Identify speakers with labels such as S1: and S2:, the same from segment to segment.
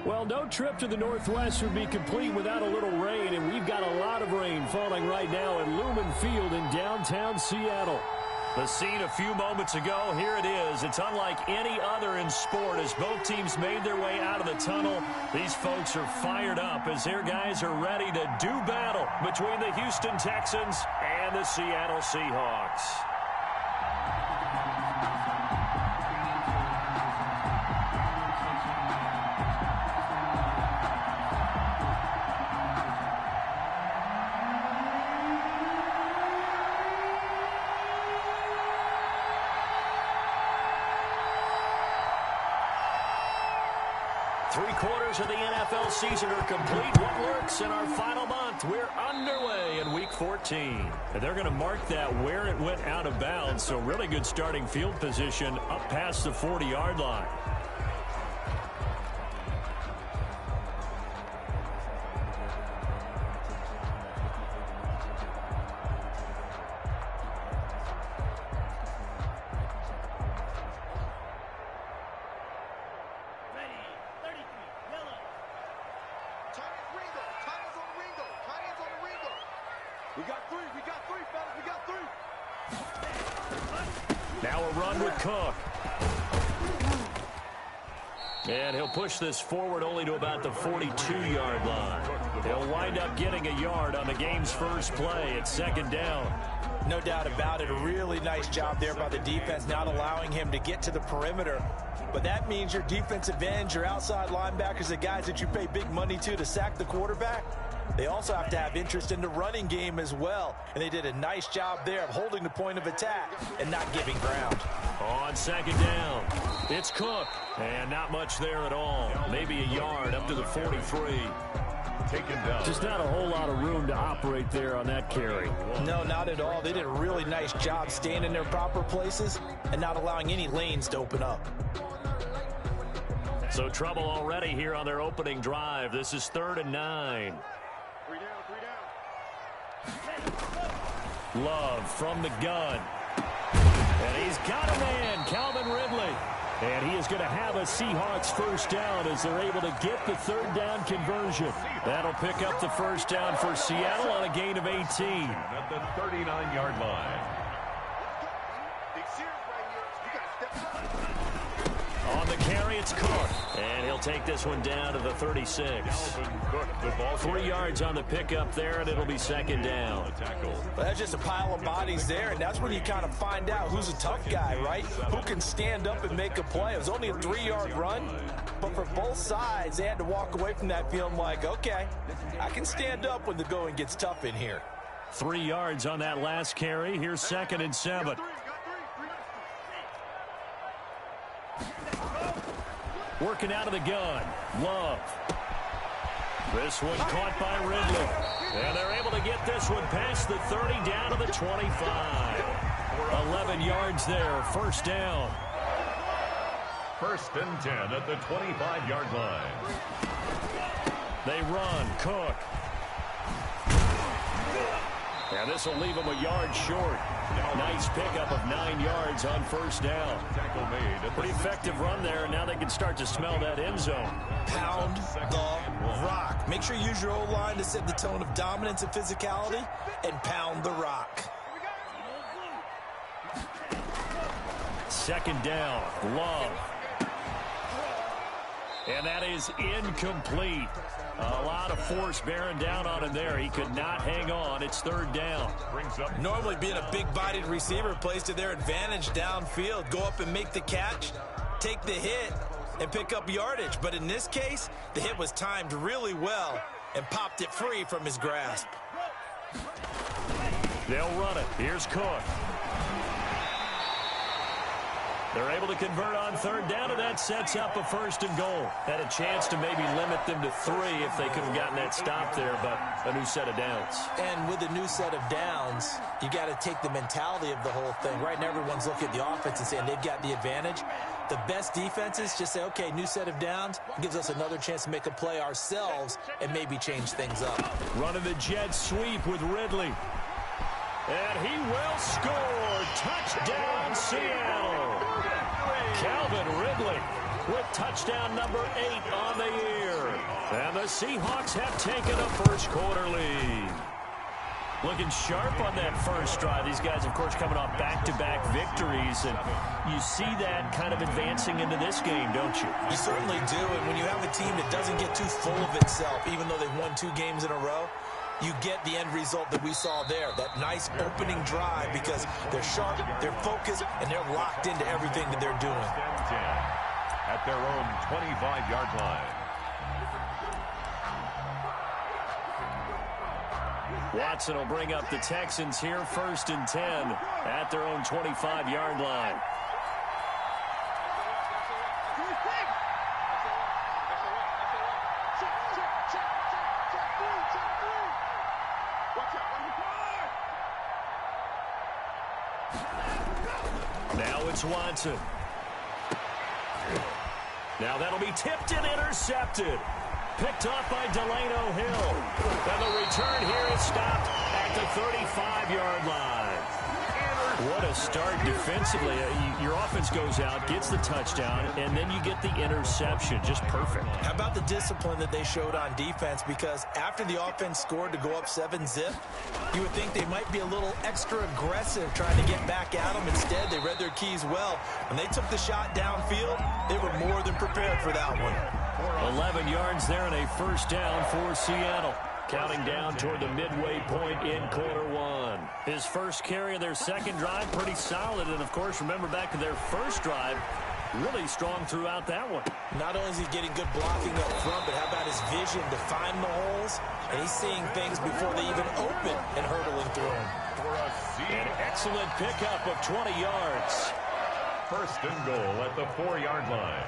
S1: Well, no trip to the Northwest would be complete without a little rain, and we've got a lot of rain falling right now at Lumen Field in downtown Seattle.
S2: The scene a few moments ago, here it is. It's unlike any other in sport as both teams made their way out of the tunnel. These folks are fired up as their guys are ready to do battle between the Houston Texans and the Seattle Seahawks. Three-quarters of the NFL season are complete. What lurks in our final month? We're underway in Week 14. And they're going to mark that where it went out of bounds. So really good starting field position up past the 40-yard line. Now a run with Cook. And he'll push this forward only to about the 42-yard line. He'll wind up getting a yard on the game's first play. It's second down.
S3: No doubt about it. A really nice job there by the defense, not allowing him to get to the perimeter. But that means your defensive ends, your outside linebackers, the guys that you pay big money to sack the quarterback, they also have to have interest in the running game as well. And they did a nice job there of holding the point of attack and not giving ground.
S2: On second down, it's Cook. And not much there at all. Maybe a yard up to the 43.
S1: Taken down. Just not a whole lot of room to operate there on that carry.
S3: No, not at all. They did a really nice job staying in their proper places and not allowing any lanes to open up.
S2: So trouble already here on their opening drive. This is 3rd and 9. Love from the gun. And he's got a man, Calvin Ridley. And he is going to have a Seahawks first down as they're able to get the 3rd down conversion. That'll pick up the first down for Seattle on a gain of 18.
S4: At the 39-yard line.
S2: On the carry, it's Cook. And he'll take this one down to the 36. 3 yards on the pickup there, and it'll be second down.
S3: Well, that's just a pile of bodies there, and that's when you kind of find out who's a tough guy, right? Who can stand up and make a play. It was only a 3-yard run, but for both sides, they had to walk away from that feeling like, okay, I can stand up when the going gets tough in here.
S2: 3 yards on that last carry. Here's 2nd and 7. Working out of the gun. Love. This one caught by Ridley. And they're able to get this one past the 30 down to the 25. 11 yards there. First down.
S4: 1st and 10 at the 25-yard line.
S2: They run. Cook. And this will leave them a yard short. Nice pickup of 9 yards on first down. Pretty effective run there, and now they can start to smell that end zone.
S3: Pound the rock. Make sure you use your O-line to set the tone of dominance and physicality, and pound the rock.
S2: Second down. Love. And that is incomplete. A lot of force bearing down on him there. He could not hang on. It's 3rd down.
S3: Normally being a big-bodied receiver plays to their advantage downfield. Go up and make the catch, take the hit, and pick up yardage. But in this case, the hit was timed really well and popped it free from his grasp.
S2: They'll run it. Here's Cook. They're able to convert on 3rd down, and that sets up a 1st and goal. Had a chance to maybe limit them to 3 if they could have gotten that stop there, but a new set of downs.
S3: And with a new set of downs, you got to take the mentality of the whole thing. Right now, everyone's looking at the offense and saying they've got the advantage. The best defenses just say, okay, new set of downs. It gives us another chance to make a play ourselves and maybe change things up.
S2: Running the jet sweep with Ridley. And he will score. Touchdown, Seattle. Calvin Ridley
S1: with touchdown number 8 on the year. And the Seahawks have taken a first quarter lead. Looking sharp on that first drive. These guys, of course, coming off back-to-back victories. And you see that kind of advancing into this game, don't you?
S3: You certainly do. And when you have a team that doesn't get too full of itself, even though they've won 2 games in a row, you get the end result that we saw there. That nice opening drive because they're sharp, they're focused, and they're locked into everything that they're doing.
S4: At their own 25-yard line.
S1: Watson will bring up the Texans here, 1st and 10 at their own 25-yard line. Now it's Watson. Now that'll be tipped and intercepted. Picked off by Delano Hill. And the return here is stopped at the 35-yard line. What a start defensively. Your offense goes out, gets the touchdown, and then you get the interception. Just perfect.
S3: How about the discipline that they showed on defense? Because after the offense scored to go up 7-zip, you would think they might be a little extra aggressive trying to get back at them. Instead, they read their keys well. When they took the shot downfield, they were more than prepared for that one.
S1: 11 yards there and a first down for Seattle. Counting down toward the midway point in quarter 1. His first carry of their second drive, pretty solid. And, of course, remember back to their first drive, really strong throughout that one.
S3: Not only is he getting good blocking up front, but how about his vision to find the holes? And he's seeing things before they even open and hurdling through them.
S1: An excellent pickup of 20 yards.
S4: 1st and goal at the 4-yard line.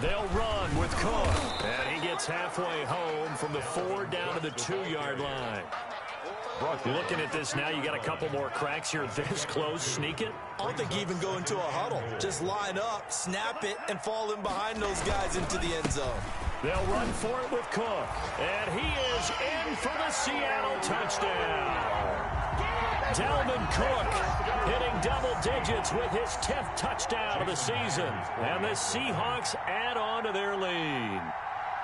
S1: They'll run with Cook. And he gets halfway home from the 4 down to the 2-yard line. Looking at this now, you got a couple more cracks here this close. Sneak it.
S3: I don't think you even go into a huddle. Just line up, snap it, and fall in behind those guys into the end zone.
S1: They'll run for it with Cook. And he is in for the Seattle touchdown. Dalvin Cook hitting double digits with his 10th touchdown of the season. And the Seahawks add on to their lead.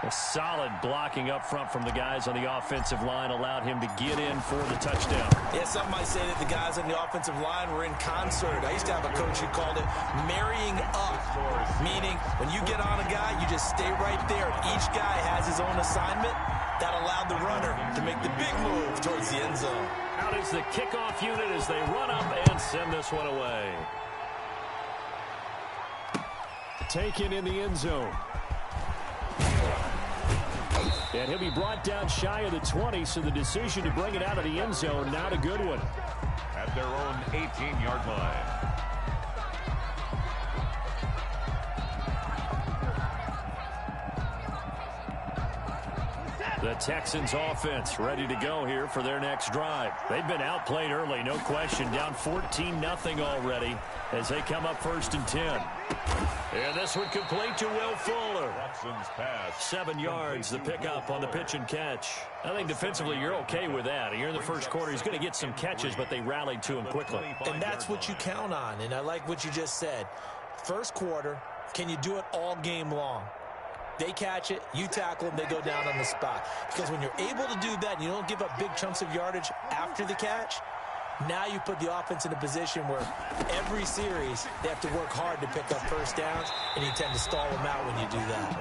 S1: A solid blocking up front from the guys on the offensive line allowed him to get in for the touchdown.
S3: Yeah, some might say that the guys on the offensive line were in concert. I used to have a coach who called it marrying up, meaning when you get on a guy, you just stay right there. Each guy has his own assignment. That allowed the runner to make the big move towards the end zone.
S1: Out is the kickoff unit as they run up and send this one away. Taken in the end zone. And he'll be brought down shy of the 20, so the decision to bring it out of the end zone, not a good one.
S4: At their own 18-yard line.
S1: The Texans offense ready to go here for their next drive. They've been outplayed early, no question. Down 14-0 already as they come up 1st and 10. And this one complete to Will Fuller. 7 yards, the pickup on the pitch and catch. I think defensively you're okay with that. Here in the first quarter, he's going to get some catches, but they rallied to him quickly.
S3: And that's what you count on, and I like what you just said. First quarter, can you do it all game long? They catch it, you tackle them, they go down on the spot. Because when you're able to do that and you don't give up big chunks of yardage after the catch, now you put the offense in a position where every series they have to work hard to pick up first downs, and you tend to stall them out when you do that.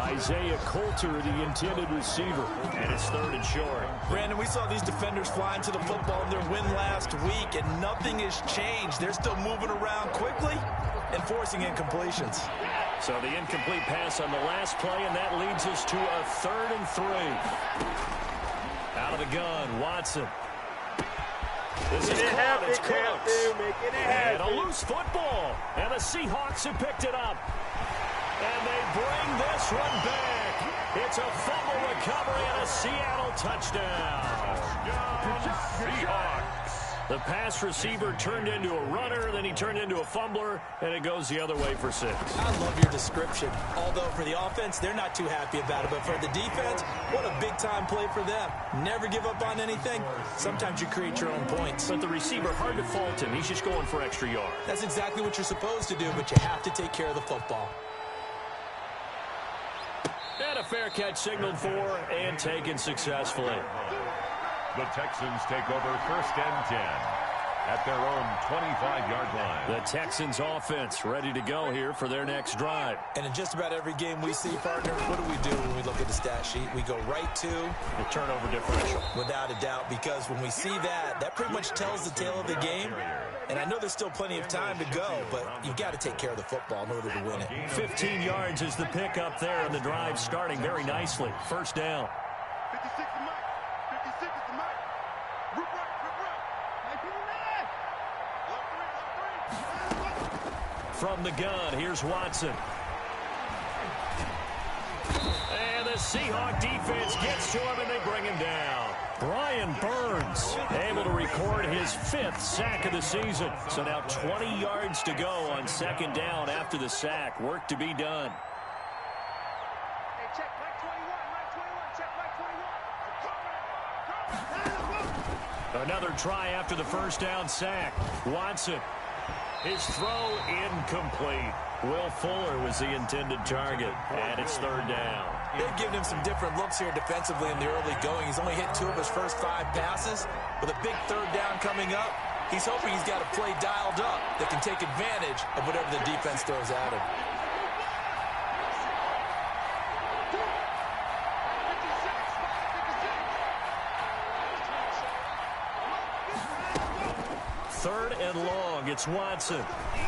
S1: Isaiah Coulter, the intended receiver, and it's 3rd and short.
S3: Brandon, we saw these defenders flying to the football in their win last week, and nothing has changed. They're still moving around quickly and forcing incompletions.
S1: So the incomplete pass on the last play, and that leads us to a 3rd and 3. Out of the gun, Watson. This is caught. It's Cooks. And a loose football. And the Seahawks have picked it up. And they bring this one back. It's a fumble recovery and a Seattle touchdown.
S4: Seahawks.
S2: The pass receiver turned into a runner, then he turned into a fumbler, and it goes the other way for 6.
S3: I love your description. Although for the offense, they're not too happy about it. But for the defense, what a big-time play for them. Never give up on anything. Sometimes you create your own points.
S2: But the receiver, hard to fault him. He's just going for extra yards.
S3: That's exactly what you're supposed to do, but you have to take care of the football.
S2: And a fair catch signaled for and taken successfully.
S4: The Texans take over 1st and 10 at their own 25-yard line.
S2: The Texans offense ready to go here for their next drive.
S3: And in just about every game we see, partner, what do when we look at the stat sheet? We go right to
S2: the turnover differential.
S3: Without a doubt, because when we see that pretty much tells the tale of the game. And I know there's still plenty of time to go, but you've got to take care of the football in order to win it.
S2: 15 yards is the pick up there, and the drive starting very nicely. 1st down.
S5: 56 is Mike. 56 is Mike. Rip right.
S2: From the gun, here's Watson. And the Seahawk defense gets to him, and they bring him down. Brian Burns able to record his 5th sack of the season. So now 20 yards to go on 2nd down after the sack. Work to be done.
S5: Hey, check Mike 21. Check Mike 21.
S2: Another try after the 1st down sack. Watson. His throw incomplete. Will Fuller was the intended target, and it's 3rd down.
S3: They've given him some different looks here defensively in the early going. He's only hit 2 of his first 5 passes. With a big 3rd down coming up, he's hoping he's got a play dialed up that can take advantage of whatever the defense throws at him.
S2: Third and long, it's Watson.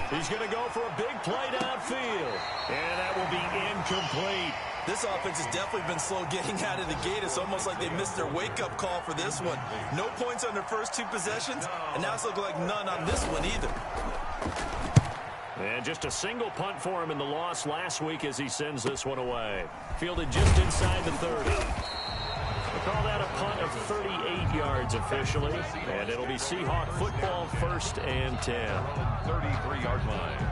S2: He's going to go for a big play downfield, and that will be incomplete.
S3: This offense has definitely been slow getting out of the gate. It's almost like they missed their wake-up call for this one. No points on their first 2 possessions, and now it's looking like none on this one either.
S2: And just a single punt for him in the loss last week as he sends this one away. Fielded just inside the 30. We'll call that a punt of 38 yards officially, and it'll be Seahawk football 1st and 10.
S4: 33-yard line.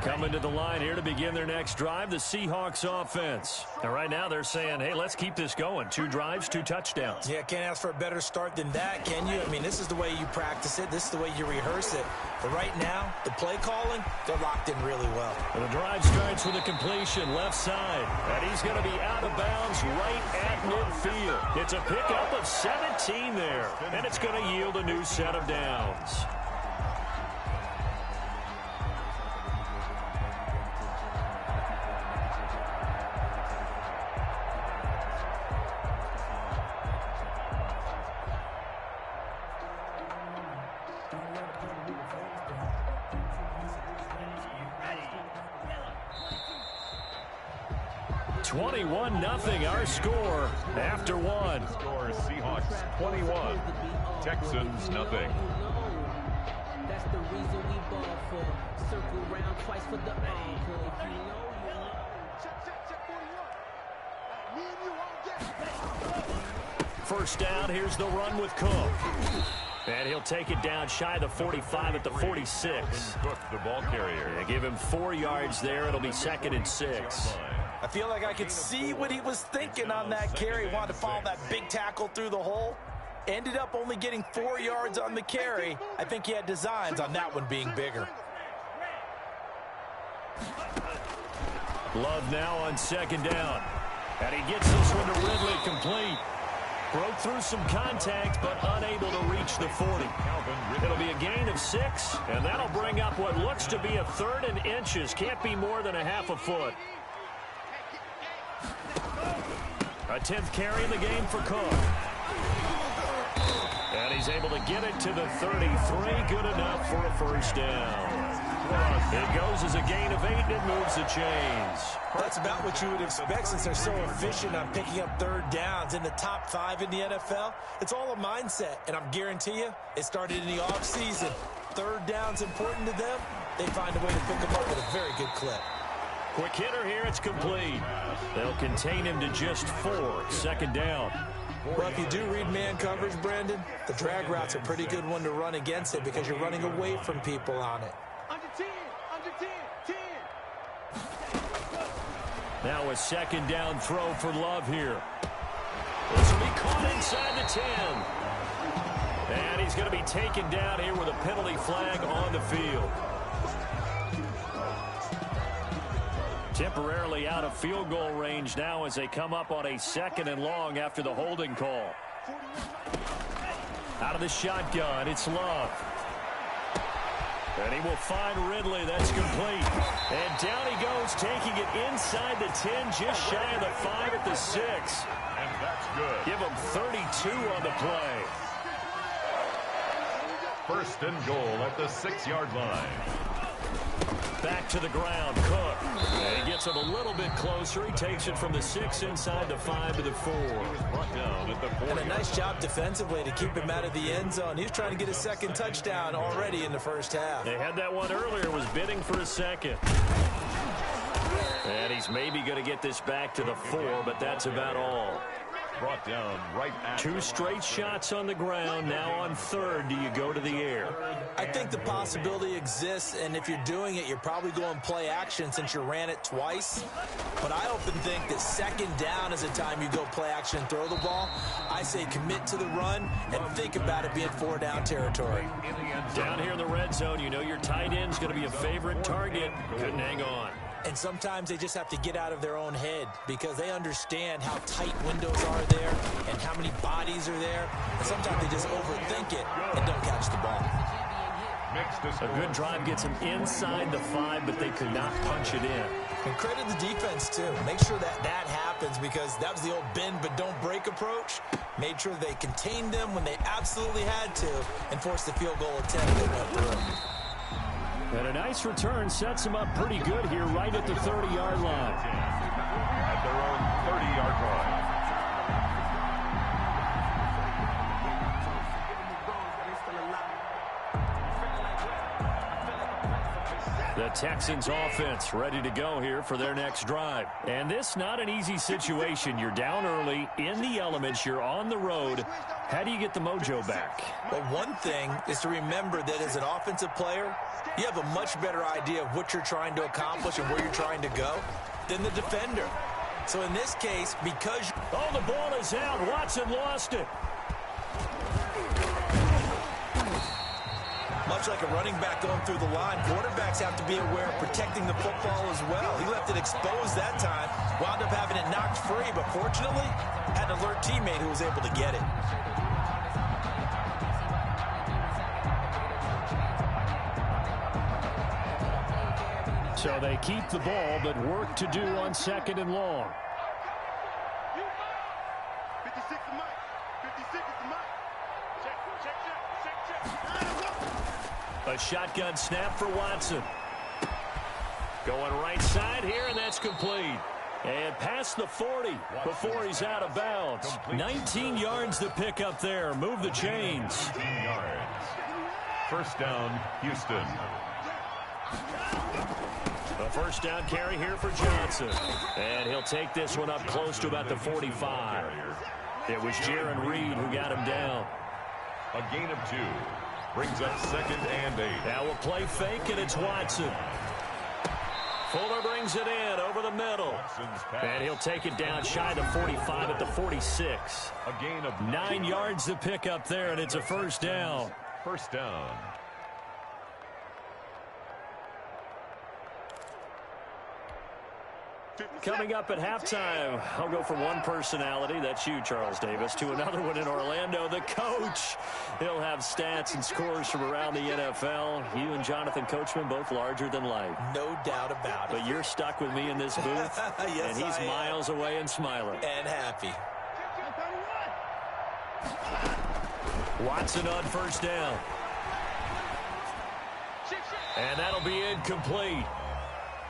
S2: Coming to the line here to begin their next drive, the Seahawks offense. And right now they're saying, hey, let's keep this going. 2 drives, 2 touchdowns.
S3: Yeah, can't ask for a better start than that, can you? I mean, this is the way you practice it. This is the way you rehearse it. But right now, the play calling, they're locked in really well.
S2: And the drive starts with a completion left side. And he's going to be out of bounds right at midfield. It's a pickup of 17 there. And it's going to yield a new set of downs. Nothing. Our score after 1.
S4: Score Seahawks 21, Texans nothing.
S6: That's the reason we ball for. Circle round twice for the encore.
S2: First down, here's the run with Cook. And he'll take it down shy of the 45 at the 46.
S4: Cook, the ball carrier.
S2: Yeah, give him 4 yards there. It'll be 2nd and 6.
S3: I feel like I could see what he was thinking on that carry. Wanted to follow that big tackle through the hole. Ended up only getting 4 yards on the carry. I think he had designs on that one being bigger.
S2: Love now on 2nd down. And he gets this one to Ridley complete. Broke through some contact, but unable to reach the 40. It'll be a gain of 6, and that'll bring up what looks to be a 3rd and inches. Can't be more than a half a foot. A 10th carry in the game for Cook. And he's able to get it to the 33. Good enough for a first down. It goes as a gain of 8 and moves the chains.
S3: That's about what you would expect since they're so efficient on picking up 3rd downs. In the top 5 in the NFL, it's all a mindset. And I'm guarantee you, it started in the offseason. 3rd down's important to them. They find a way to pick them up with a very good clip.
S2: Quick hitter here, it's complete. They'll contain him to just 4. 2nd down.
S3: Well, if you do read man coverage, Brandon, the drag route's a pretty good one to run against it because you're running away from people on it.
S5: Under 10, 10.
S2: Now a second down throw for Love here. This will be caught inside the 10. And he's going to be taken down here with a penalty flag on the field. Temporarily out of field goal range now as they come up on a 2nd and long after the holding call. Out of the shotgun, it's Love. And he will find Ridley. That's complete. And down he goes, taking it inside the 10, just shy of the 5 at the 6.
S4: And that's good.
S2: Give him 32 on the play.
S4: 1st and goal at the 6-yard line.
S2: Back to the ground, Cook. And he gets him a little bit closer. He takes it from the 6 inside the 5 to the 4.
S4: Brought down at the 4.
S3: And a nice job defensively to keep him out of the end zone. He was trying to get his 2nd touchdown already in the 1st half.
S2: They had that one earlier, was bidding for a 2nd. And he's maybe going to get this back to the 4, but that's about all.
S4: Brought down right at
S2: 2 straight shots on the ground. Now on 3rd, do you go to the air?
S3: I think the possibility exists, and if you're doing it, you're probably going play action since you ran it twice. But I often think that 2nd down is the time you go play action and throw the ball. I say commit to the run and think about it being 4-down territory.
S2: Down here in the red zone, you know your tight end's going to be a favorite target. Couldn't hang on.
S3: And sometimes they just have to get out of their own head because they understand how tight windows are there and how many bodies are there. And sometimes they just overthink it and don't catch the ball.
S2: A good drive gets them inside the 5, but they could not punch it in.
S3: And credit the defense, too. Make sure that that happens because that was the old bend but don't break approach. Made sure they contained them when they absolutely had to and forced the field goal attempt that went through.
S2: And a nice return sets them up pretty good here right at the 30-yard line.
S4: At their own 30-yard line.
S2: The Texans offense ready to go here for their next drive. And this not an easy situation. You're down early, in the elements, you're on the road. How do you get the mojo back?
S3: Well, one thing is to remember that as an offensive player, you have a much better idea of what you're trying to accomplish and where you're trying to go than the defender. So in this case, because...
S2: Oh, the ball is out. Watson lost it.
S3: Much like a running back going through the line, quarterbacks have to be aware of protecting the football as well. He left it exposed that time, wound up having it knocked free, but fortunately, had an alert teammate who was able to get it.
S2: So they keep the ball, but work to do on 2nd and long.
S5: 56 is Mike. 56 is Mike. Check.
S2: A shotgun snap for Watson. Going right side here, and that's complete. And past the 40 before he's out of bounds. 19 yards to pick up there. Move the chains.
S4: 19 yards. 1st down, Houston.
S2: A 1st down carry here for Johnson. And he'll take this one up close to about the 45. It was Jaron Reed who got him down.
S4: A gain of 2. Brings up 2nd and 8.
S2: Now we'll play fake, and it's Watson. Fuller brings it in over the middle. And he'll take it down shy of the 45 at the 46.
S4: A gain of
S2: 9 yards to pick up there, and it's a 1st down.
S4: 1st down.
S2: Coming up at halftime, I'll go from one personality, that's you, Charles Davis, to another one in Orlando, the coach. He'll have stats and scores from around the NFL. You and Jonathan Coachman, both larger than life.
S3: No doubt about it.
S2: But you're stuck with me in this booth,
S3: yes,
S2: and he's miles away and smiling.
S3: And happy.
S2: Watson on 1st down. And that'll be incomplete.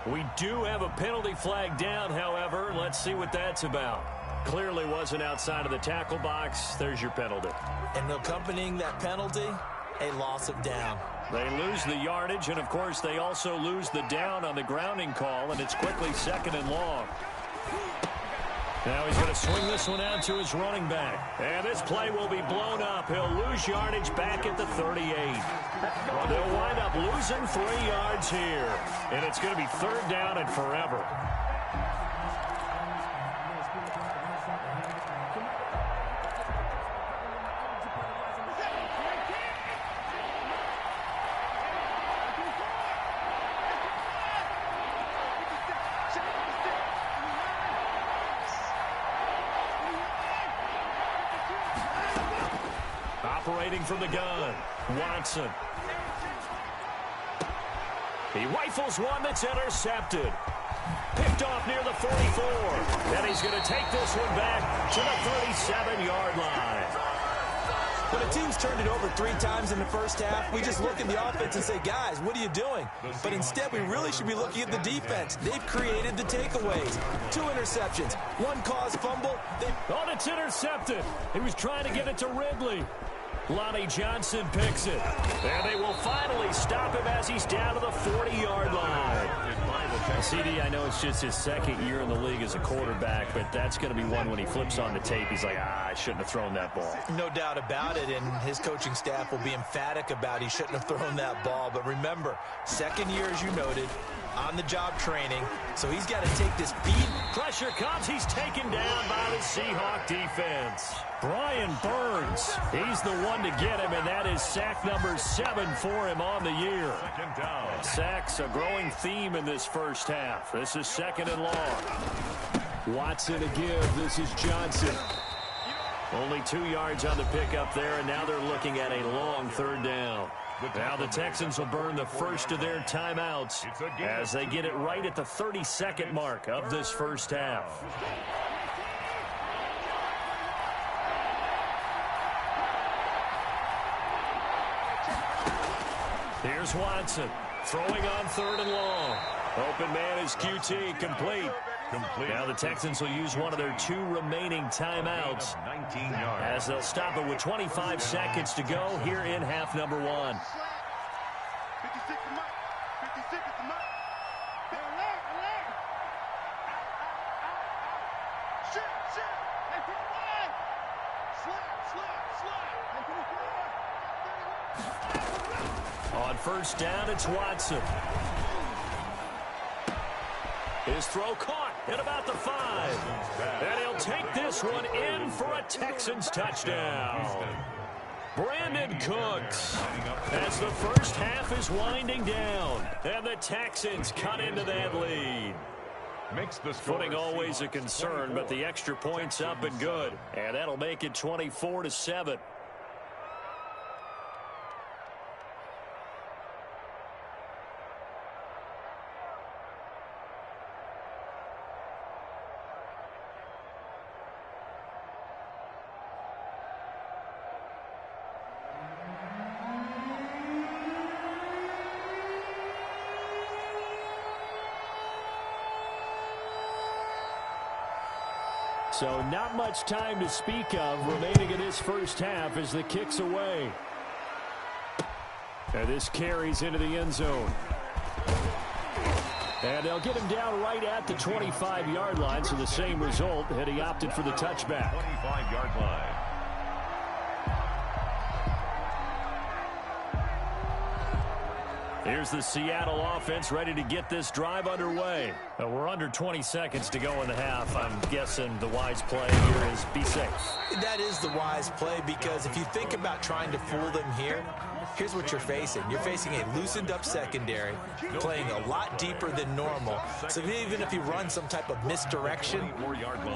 S2: We do have a penalty flag down, however. Let's see what that's about. Clearly wasn't outside of the tackle box. There's your penalty.
S3: And accompanying that penalty, a loss of down.
S2: They lose the yardage, and, of course, they also lose the down on the grounding call, and it's quickly 2nd and long. Now he's going to swing this one out to his running back. And this play will be blown up. He'll lose yardage back at the 38. They'll wind up losing 3 yards here. And it's going to be 3rd down and forever. Operating from the gun, Watson. He rifles one that's intercepted. Picked off near the 44. And he's going to take this one back to the 37-yard line.
S3: When a team's turned it over 3 times in the first half, we just look at the offense and say, guys, what are you doing? But instead, we really should be looking at the defense. They've created the takeaways. 2 interceptions, 1 caused fumble.
S2: Oh, it's intercepted. He was trying to get it to Ridley. Lonnie Johnson picks it. And they will finally stop him as he's down to the 40-yard line. CD, I know it's just his 2nd year in the league as a quarterback, but that's going to be one when he flips on the tape. He's like, I shouldn't have thrown that ball.
S3: No doubt about it, and his coaching staff will be emphatic about he shouldn't have thrown that ball. But remember, 2nd year, as you noted, on-the-job training, so he's got to take this beat.
S2: Pressure comes. He's taken down by the Seahawk defense. Brian Burns, he's the one to get him, and that is sack number 7 for him on the year. Sacks a growing theme in this first half. This is 2nd and long. Watson to give. This is Johnson. Only 2 yards on the pickup there, and now they're looking at a long 3rd down. Now the Texans will burn the first of their timeouts as they get it right at the 32nd mark of this first half. Here's Watson throwing on 3rd and long. Open man is QT, complete. Now the Texans will use one of their 2 remaining timeouts as they'll stop it with 25 seconds to go here in half number 1.
S5: 56 is the mark. They're alert. Shit. Hey, put it wide. Slide.
S2: On 1st down, it's Watson. His throw caught at about the 5. And he'll take this one in for a Texans touchdown. Brandon Cooks as the first half is winding down. And the Texans cut into that lead. Footing always a concern, but the extra point's up and good. And that'll make it 24-7. So not much time to speak of remaining in this first half as the kick's away. And this carries into the end zone. And they'll get him down right at the 25-yard line, so the same result, and he opted for the touchback.
S4: 25-yard line.
S2: Here's the Seattle offense ready to get this drive underway. We're under 20 seconds to go in the half. I'm guessing the wise play here is be safe.
S3: That is the wise play, because if you think about trying to fool them here, here's what you're facing. You're facing a loosened up secondary, playing a lot deeper than normal. So even if you run some type of misdirection,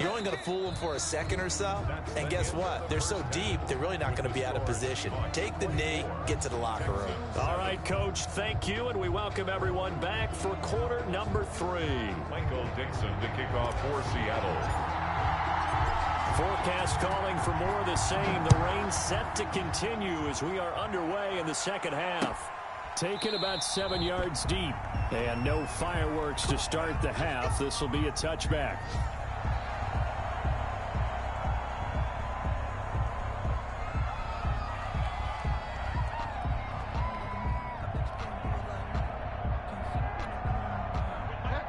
S3: you're only going to fool them for a second or so. And guess what? They're so deep, they're really not going to be out of position. Take the knee, get to the locker room.
S2: All right, Coach, thank you, and we welcome everyone back for quarter number 3.
S4: Michael Dixon to kick off for Seattle.
S2: Forecast calling for more of the same. The rain set to continue as we are underway in the second half. Taken about 7 yards deep. And no fireworks to start the half. This will be a touchback.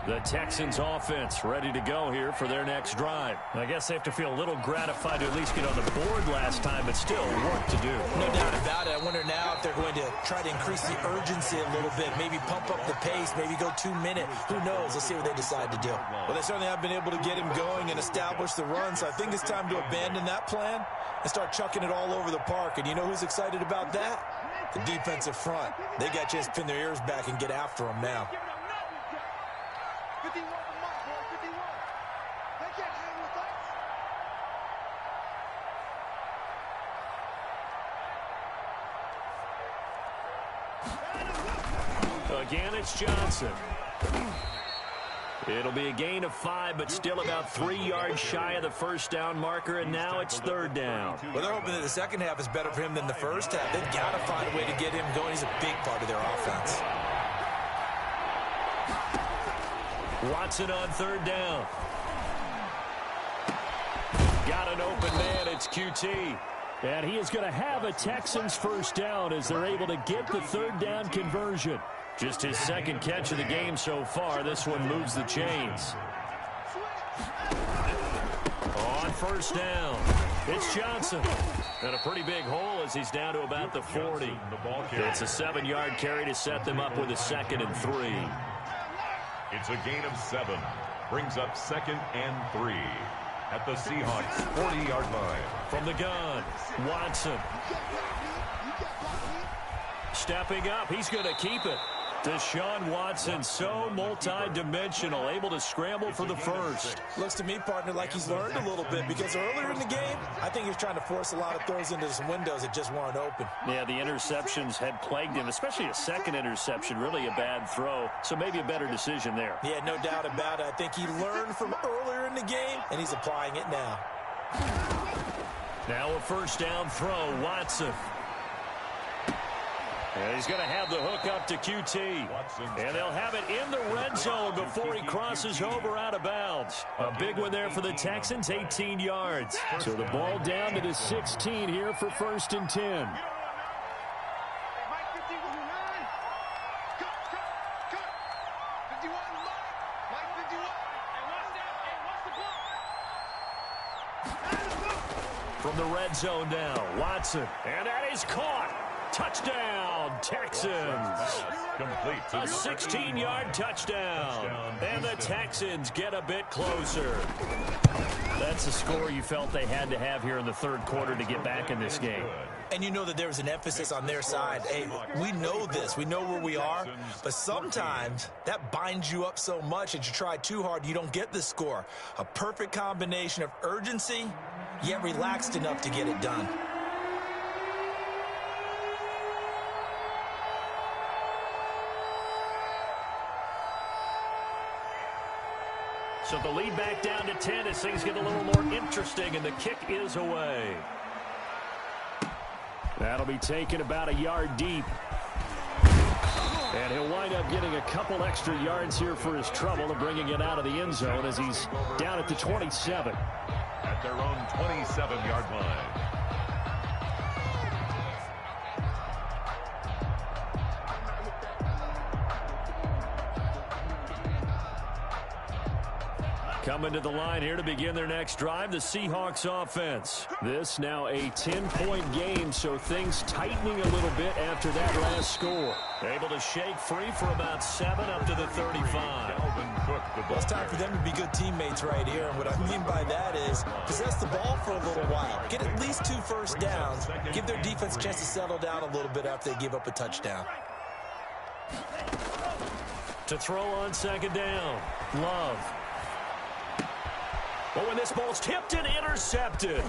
S2: The Texans offense ready to go here for their next drive. I guess they have to feel a little gratified to at least get on the board last time, but still work to do.
S3: No doubt about it. I wonder now if they're going to try to increase the urgency a little bit, maybe pump up the pace, maybe go 2 minute. Who knows? Let's see what they decide to do. Well, they certainly have been able to get him going and establish the run, so I think it's time to abandon that plan and start chucking it all over the park. And you know who's excited about that? The defensive front. They got a chance to pin their ears back and get after him now.
S5: 51 for Mike, boy, 51. They can't hang with us.
S2: Again, it's Johnson. It'll be a gain of 5, but still about 3 yards shy of the first down marker, and now it's third down.
S3: Well, they're hoping that the second half is better for him than the first half. They've got to find a way to get him going. He's a big part of their offense.
S2: Watson on third down. Got an open man. It's QT.
S1: And he is going to have a Texans first down as they're able to get the third down conversion.
S2: Just his second catch of the game so far. This one moves the chains. On first down, it's Johnson. And a pretty big hole as he's down to about the 40. It's a 7-yard carry to set them up with a 2nd and 3.
S4: It's a gain of 7. Brings up 2nd and 3 at the Seahawks 40-yard line.
S2: From the gun, Watson. Stepping up, he's going to keep it. Deshaun Watson, so multi-dimensional, able to scramble for the first.
S3: Looks to me, partner, like he's learned a little bit, because earlier in the game, I think he was trying to force a lot of throws into some windows that just weren't open.
S2: Yeah, the interceptions had plagued him, especially a second interception, really a bad throw, so maybe a better decision there.
S3: Yeah, no doubt about it. I think he learned from earlier in the game, and he's applying it now.
S2: Now a first down throw, Watson. And he's going to have the hook up to QT. And they'll have it in the red zone before he crosses over out of bounds. A big one there for the Texans, 18 yards.
S1: So the ball down to the 16 here for 1st and 10.
S5: Mike 51, 9. Cut. 51, Mike 51. Hey, watch that. Hey, watch the ball.
S2: From the red zone now, Watson. And that is caught. Touchdown, Texans.
S4: Complete.
S2: A 16-yard touchdown. And the Texans get a bit closer. That's a score you felt they had to have here in the third quarter to get back in this game.
S3: And you know that there was an emphasis on their side. Hey, we know this. We know where we are. But sometimes that binds you up so much that you try too hard, you don't get the score. A perfect combination of urgency, yet relaxed enough to get it done.
S2: So the lead back down to 10 as things get a little more interesting, and the kick is away.
S1: That'll be taken about a yard deep. And he'll wind up getting a couple extra yards here for his trouble and bringing it out of the end zone as he's down at the 27.
S4: At their own 27-yard line.
S2: Coming to the line here to begin their next drive, the Seahawks offense. This now a 10-point game, so things tightening a little bit after that last score. Able to shake free for about 7 up to the 35.
S3: Well, it's time for them to be good teammates right here. And what I mean by that is possess the ball for a little while. Get at least 2 first downs. Give their defense a chance to settle down a little bit after they give up a touchdown.
S2: To throw on second down, Love. But when this ball's tipped and intercepted,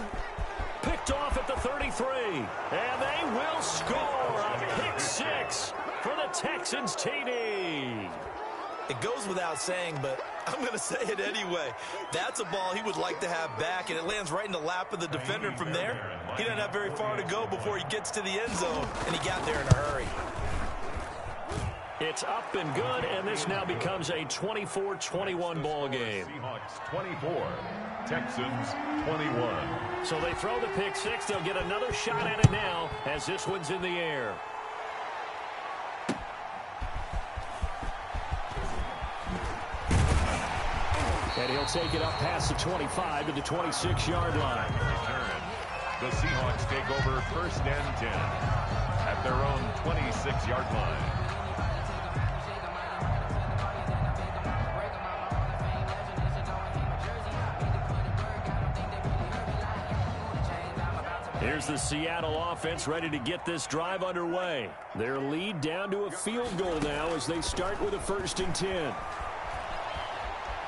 S2: picked off at the 33, and they will score a pick 6 for the Texans TD.
S3: It goes without saying, but I'm going to say it anyway. That's a ball he would like to have back, and it lands right in the lap of the defender from there. He doesn't have very far to go before he gets to the end zone, and he got there in a hurry.
S2: It's up and good, and this now becomes a 24-21 ball game.
S4: Seahawks 24, Texans 21.
S2: So they throw the pick 6. They'll get another shot at it now as this one's in the air. And he'll take it up past the 25 to the 26-yard line.
S4: Return. The Seahawks take over 1st and 10 at their own 26-yard line.
S2: Here's the Seattle offense ready to get this drive underway. Their lead down to a field goal now as they start with a 1st and 10.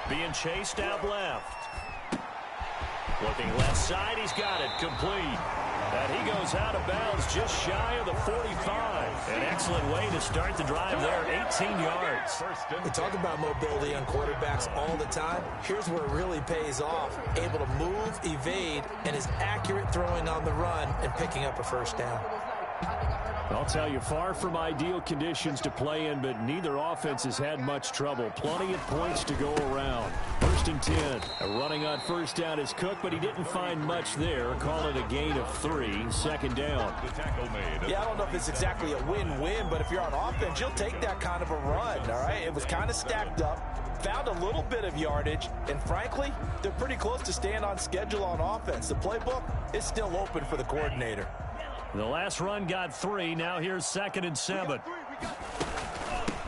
S2: Being chased out left. Looking left side, he's got it, complete. And he goes out of bounds just shy of the 45. An excellent way to start the drive there, 18 yards.
S3: We talk about mobility on quarterbacks all the time. Here's where it really pays off. Able to move, evade, and is accurate throwing on the run and picking up a 1st down.
S2: I'll tell you, far from ideal conditions to play in, but neither offense has had much trouble. Plenty of points to go around. 1st and 10. Running on 1st down is Cook, but he didn't find much there. Call it a gain of 3. 2nd down.
S4: The tackle made.
S3: Yeah, I don't know if it's exactly a win-win, but if you're on offense, you'll take that kind of a run, all right? It was kind of stacked up, found a little bit of yardage, and frankly, they're pretty close to staying on schedule on offense. The playbook is still open for the coordinator.
S2: The last run got 3. Now here's 2nd and 7.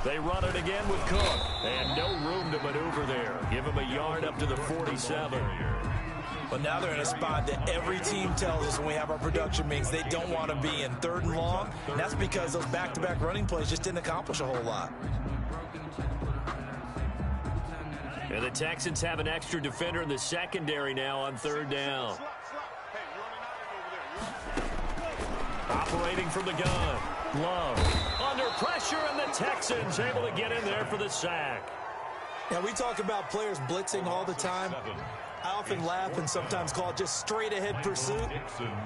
S2: They run it again with Cook. And no room to maneuver there. Give him a yard up to the 47.
S3: But now they're in a spot that every team tells us when we have our production meetings they don't want to be in. 3rd and long. And that's because those back-to-back running plays just didn't accomplish a whole lot.
S2: And the Texans have an extra defender in the secondary now on 3rd down. Operating from the gun. Love. Under pressure, and the Texans able to get in there for the sack.
S3: Now, we talk about players blitzing all the time. I often laugh and sometimes call it just straight-ahead pursuit.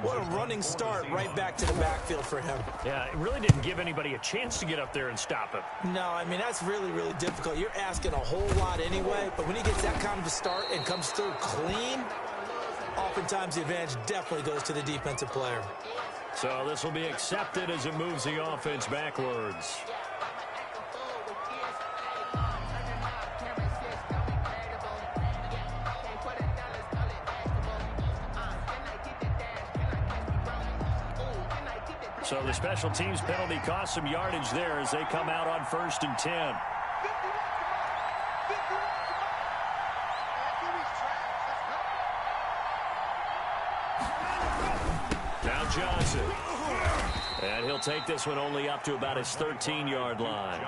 S3: What a running start right back to the backfield for him.
S2: Yeah, it really didn't give anybody a chance to get up there and stop him.
S3: No, I mean, that's really, really difficult. You're asking a whole lot anyway, but when he gets that kind of a start and comes through clean, oftentimes the advantage definitely goes to the defensive player.
S2: So this will be accepted as it moves the offense backwards. So the special teams penalty cost some yardage there as they come out on 1st and 10. Now Johnson. And he'll take this one only up to about his 13-yard line.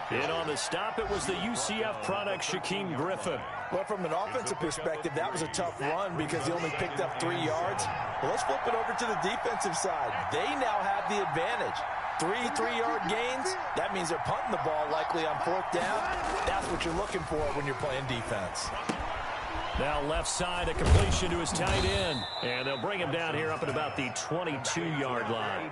S2: In on the stop, it was the UCF product, Shaquem Griffin.
S3: Well, from an offensive perspective, that was a tough run because he only picked up 3 yards. Well, let's flip it over to the defensive side. They now have the advantage. 3-3-yard gains, that means they're punting the ball likely on 4th down. That's what you're looking for when you're playing defense.
S2: Now left side, a completion to his tight end. And they'll bring him down here up at about the 22-yard line.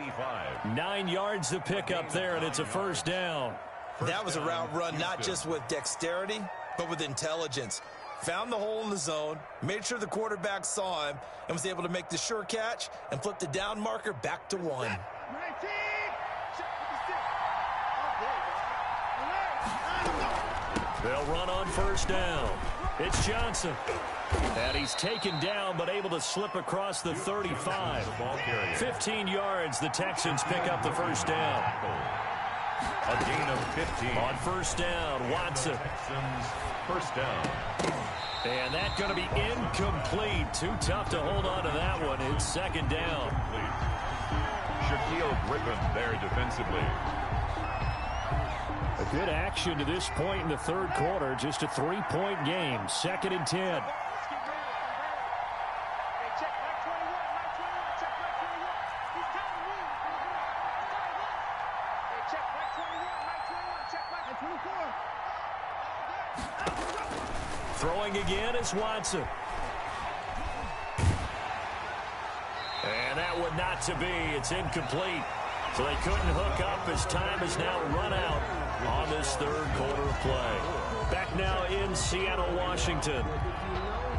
S2: 9 yards to pick up there, and it's a 1st down.
S3: That was a route run not just with dexterity, but with intelligence. Found the hole in the zone, made sure the quarterback saw him, and was able to make the sure catch and flip the down marker back to 1.
S2: They'll run on 1st down. It's Johnson. And he's taken down, but able to slip across the 35. 15 yards, the Texans pick up the 1st down.
S4: A gain of 15.
S2: On 1st down, Watson.
S4: Texans, 1st down.
S2: And that's going to be incomplete. Too tough to hold on to that one. It's 2nd down.
S4: Shaquem Griffin there defensively.
S2: A good action to this point in the 3rd quarter. Just a 3-point game. 2nd and 10. Throwing again is Watson. And that one not to be. It's incomplete. So they couldn't hook up as time has now run out on this 3rd quarter of play. Back now in Seattle, Washington.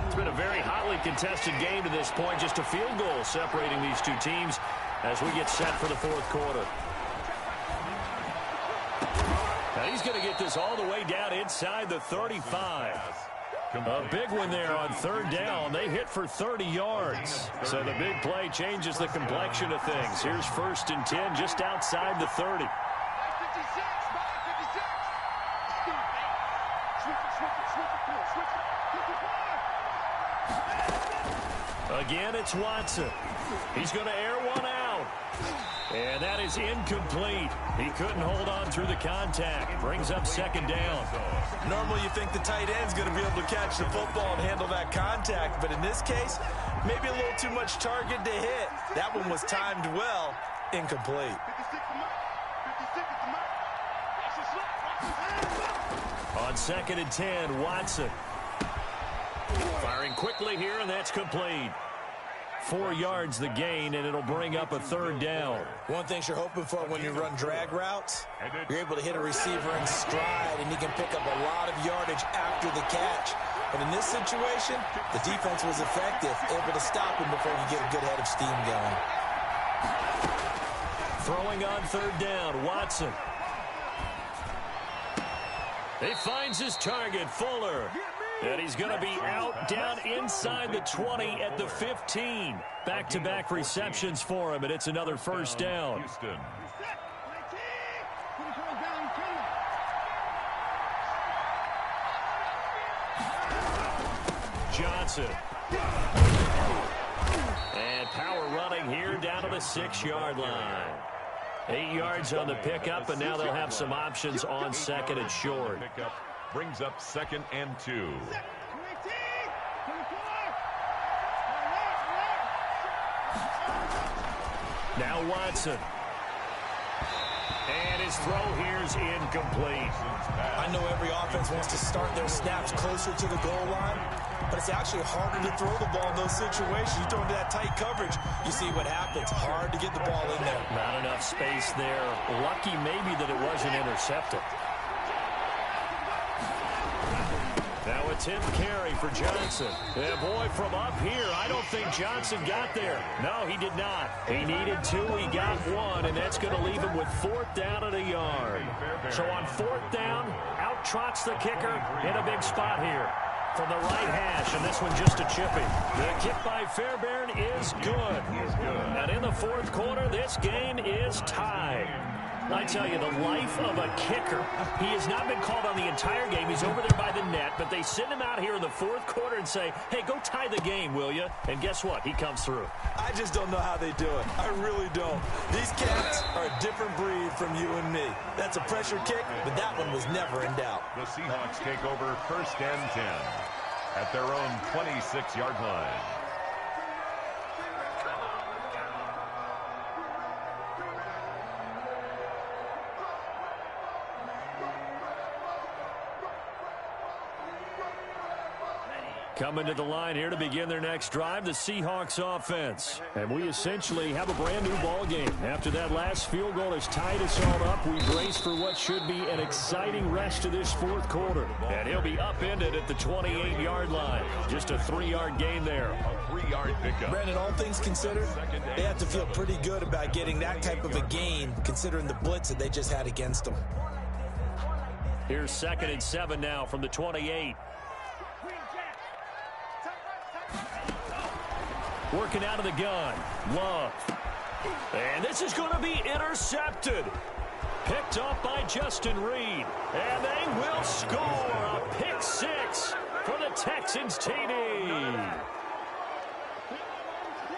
S2: It's been a very hotly contested game to this point. Just a field goal separating these two teams as we get set for the 4th quarter. Now he's going to get this all the way down inside the 35. A big one there on third down. They hit for 30 yards. So the big play changes the complexion of things. Here's 1st and 10 just outside the 30. Again, it's Watson. He's going to air one out. And that is incomplete. He couldn't hold on through the contact. Brings up 2nd down.
S3: Normally you think the tight end's going to be able to catch the football and handle that contact, but in this case, maybe a little too much target to hit. That one was timed well. Incomplete.
S2: On 2nd and 10, Watson. Firing quickly here, and that's complete. 4 yards the gain, and it'll bring up a 3rd down.
S3: One thing you're hoping for when you run drag routes, you're able to hit a receiver in stride, and he can pick up a lot of yardage after the catch. But in this situation, the defense was effective, able to stop him before he get a good head of steam going.
S2: Throwing on 3rd down, Watson. He finds his target, Fuller. And he's going to be out down inside the 20 at the 15. Back-to-back receptions for him, and it's another 1st down. Johnson. And power running here down to the 6-yard line. 8 yards on the pickup, and now they'll have some options on 2nd and short.
S4: Brings up 2nd and 2.
S2: Now Watson. And his throw here's incomplete.
S3: I know every offense wants to start their snaps closer to the goal line, but it's actually harder to throw the ball in those situations. You throw into that tight coverage, you see what happens. Hard to get the ball in there.
S2: Not enough space there. Lucky maybe that it wasn't intercepted. Now a 10th carry for Johnson. And boy, from up here, I don't think Johnson got there. No, he did not. He needed 2. He got 1, and that's going to leave him with 4th down at a yard. So on 4th down, out trots the kicker in a big spot here from the right hash, and this one just a chippy. The kick by Fairbairn is good. And in the 4th quarter, this game is tied. I tell you, the life of a kicker. He has not been called on the entire game. He's over there by the net, but they send him out here in the 4th quarter and say, hey, go tie the game, will you? And guess what? He comes through.
S3: I just don't know how they do it. I really don't. These cats are a different breed from you and me. That's a pressure kick, but that one was never in doubt.
S4: The Seahawks take over 1st and 10 at their own 26-yard line.
S2: Coming to the line here to begin their next drive, the Seahawks offense. And we essentially have a brand new ball game. After that last field goal has tied us all up, we brace for what should be an exciting rest of this 4th quarter. And he'll be upended at the 28-yard line. Just a 3-yard gain there.
S4: A 3-yard pickup.
S3: Brandon, all things considered, they have to feel pretty good about getting that type of a gain, considering the blitz that they just had against them.
S2: Here's 2nd and 7 now from the 28. Working out of the gun. Love. And this is going to be intercepted. Picked up by Justin Reed. And they will score a pick 6 for the Texans TD.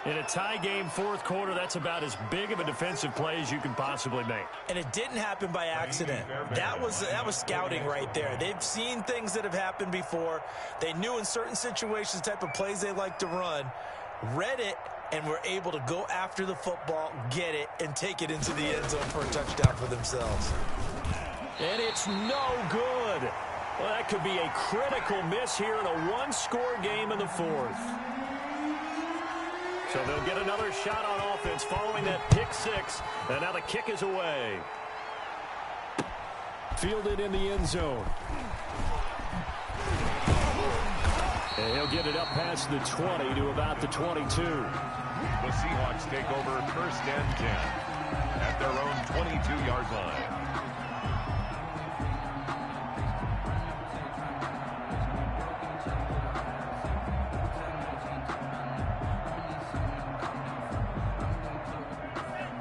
S2: In a tie game 4th quarter, that's about as big of a defensive play as you can possibly make.
S3: And it didn't happen by accident. That was scouting right there. They've seen things that have happened before. They knew in certain situations the type of plays they like to run. Read it, and were able to go after the football, get it, and take it into the end zone for a touchdown for themselves.
S2: And it's no good. Well, that could be a critical miss here in a one-score game in the 4th. So they'll get another shot on offense following that pick 6, and now the kick is away. Fielded in the end zone. And he'll get it up past the 20 to about the 22.
S4: The Seahawks take over 1st and 10 at their own 22-yard line.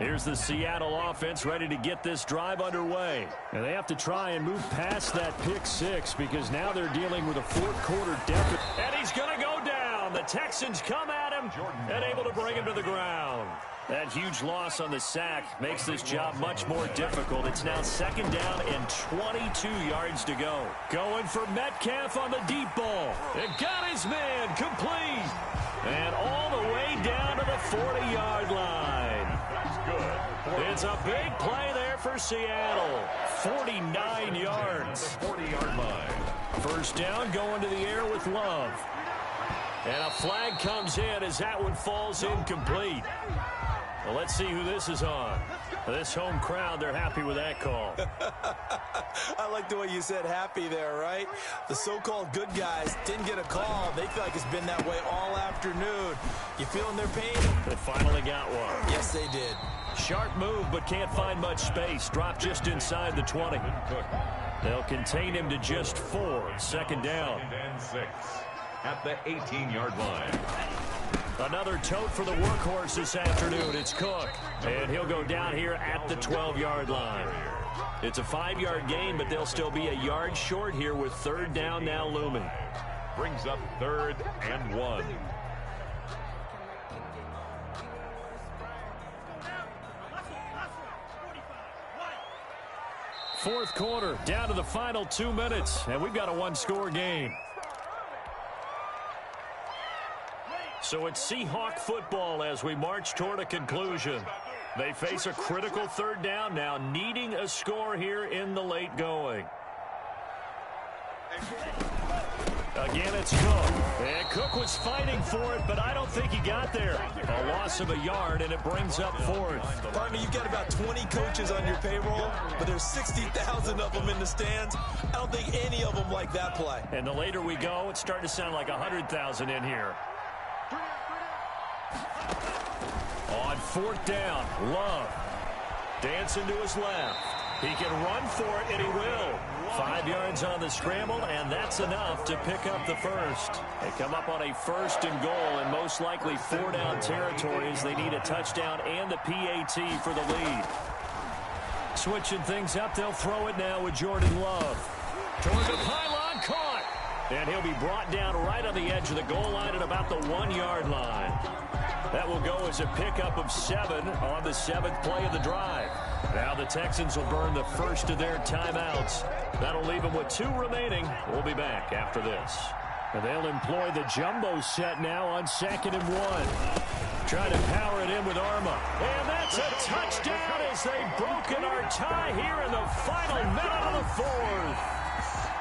S2: Here's the Seattle offense ready to get this drive underway. And they have to try and move past that pick six because now they're dealing with a fourth-quarter deficit. And he's going to go down. The Texans come at him and able to bring him to the ground. That huge loss on the sack makes this job much more difficult. It's now second down and 22 yards to go. Going for Metcalf on the deep ball. It got his man complete. And all the way down to the 40-yard line.
S4: That's good.
S2: It's a big play there for Seattle. 49 yards.
S4: 40-yard line.
S2: First down going to the air with Love. And a flag comes in as that one falls incomplete. Well, let's see who this is on. This home crowd, they're happy with that call.
S3: I like the way you said happy there, right? The so-called good guys didn't get a call. They feel like it's been that way all afternoon. You feeling their pain?
S2: They finally got one.
S3: Yes, they did.
S2: Sharp move, but can't find much space. Dropped just inside the 20. They'll contain him to just 4. Second down.
S4: Second and 6 at the 18-yard line.
S2: Another tote for the workhorse this afternoon. It's Cook. And he'll go down here at the 12-yard line. It's a 5-yard gain, but they'll still be a yard short here with third down now looming.
S4: Brings up 3rd and 1.
S2: Fourth quarter, down to the final 2 minutes, and we've got a one-score game. So it's Seahawk football as we march toward a conclusion. They face a critical third down now, needing a score here in the late going. Again, it's Cook. And Cook was fighting for it, but I don't think he got there. A loss of a yard, and it brings up 4th.
S3: Pardon me, you've got about 20 coaches on your payroll, but there's 60,000 of them in the stands. I don't think any of them like that play.
S2: And the later we go, it's starting to sound like 100,000 in here. On 4th down, Love. Dancing to his left. He can run for it, and he will. 5 yards on the scramble, and that's enough to pick up the first. They come up on a 1st and goal, and most likely 4-down territory as they need a touchdown and the PAT for the lead. Switching things up, they'll throw it now with Jordan Love. Toward the pylon, caught. And he'll be brought down right on the edge of the goal line at about the 1-yard line. That will go as a pickup of 7 on the 7th play of the drive. Now the Texans will burn the first of their timeouts. That'll leave them with 2 remaining. We'll be back after this. And they'll employ the jumbo set now on 2nd and 1. Trying to power it in with Arma. And that's a touchdown as they've broken our tie here in the final minute of the 4th.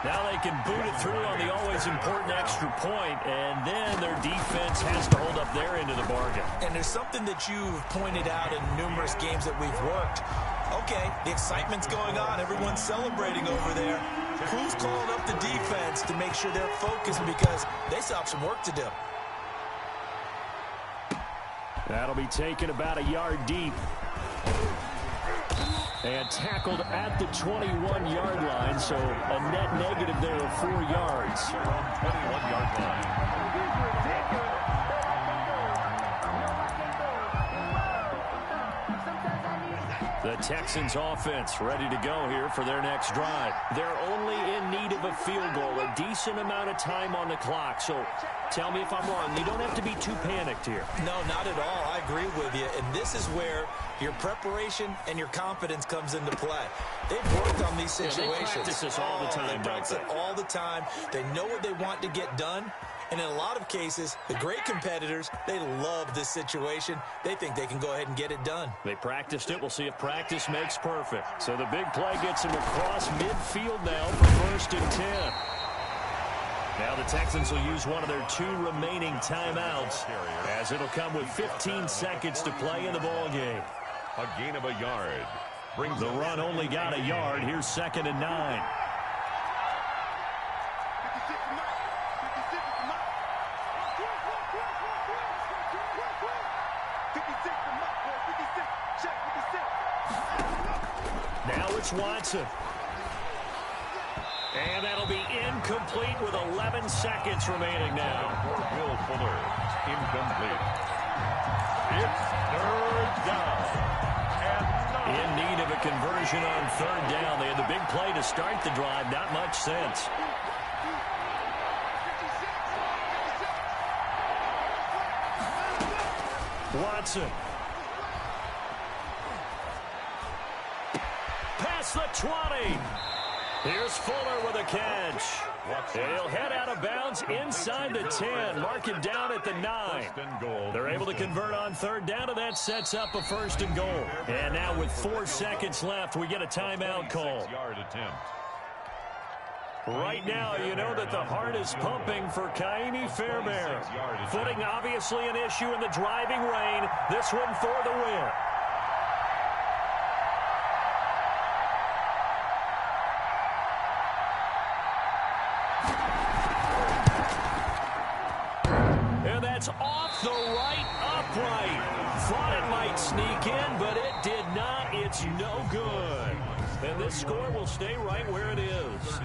S2: Now they can boot it through on the always important extra point, and then their defense has to hold up their end of the bargain.
S3: And there's something that you've pointed out in numerous games that we've worked. Okay, the excitement's going on. Everyone's celebrating over there. Who's calling up the defense to make sure they're focused because they still have some work to do?
S2: That'll be taken about a yard deep. And tackled at the 21-yard line, so a net negative there of 4 yards.
S4: 21-yard line.
S2: The Texans offense ready to go here for their next drive. They're only in need of a field goal, a decent amount of time on the clock. So tell me if I'm wrong. You don't have to be too panicked here.
S3: No, not at all. I agree with you. And this is where your preparation and your confidence comes into play. They've worked on these situations.
S2: They practice this all the time,
S3: They practice it all the time. They know what they want to get done. And in a lot of cases, the great competitors, they love this situation. They think they can go ahead and get it done.
S2: They practiced it. We'll see if practice makes perfect. So the big play gets him across midfield now for 1st and 10. Now the Texans will use one of their 2 remaining timeouts as it'll come with 15 seconds to play in the ball game.
S4: A gain of a yard. Brings
S2: the run only got a yard. Here's 2nd and 9. Now it's Watson. And that'll be incomplete with 11 seconds remaining now.
S4: Will Fuller, incomplete. It's 3rd down.
S2: conversion on third down. They had the big play to start the drive. Not much sense. Watson. Past the 20. Here's Fuller with a catch. He'll head out of bounds inside the 10. Mark it down at the 9. They're able to convert on third down, and that sets up a first and goal. And now with 4 seconds left, we get a timeout call. Right now, you know that the heart is pumping for Kaimi Fairbairn. Footing obviously an issue in the driving rain. This one for the win. And that's off the right upright. Thought it might sneak in, but it did not. It's no good. And this score will stay right where it is.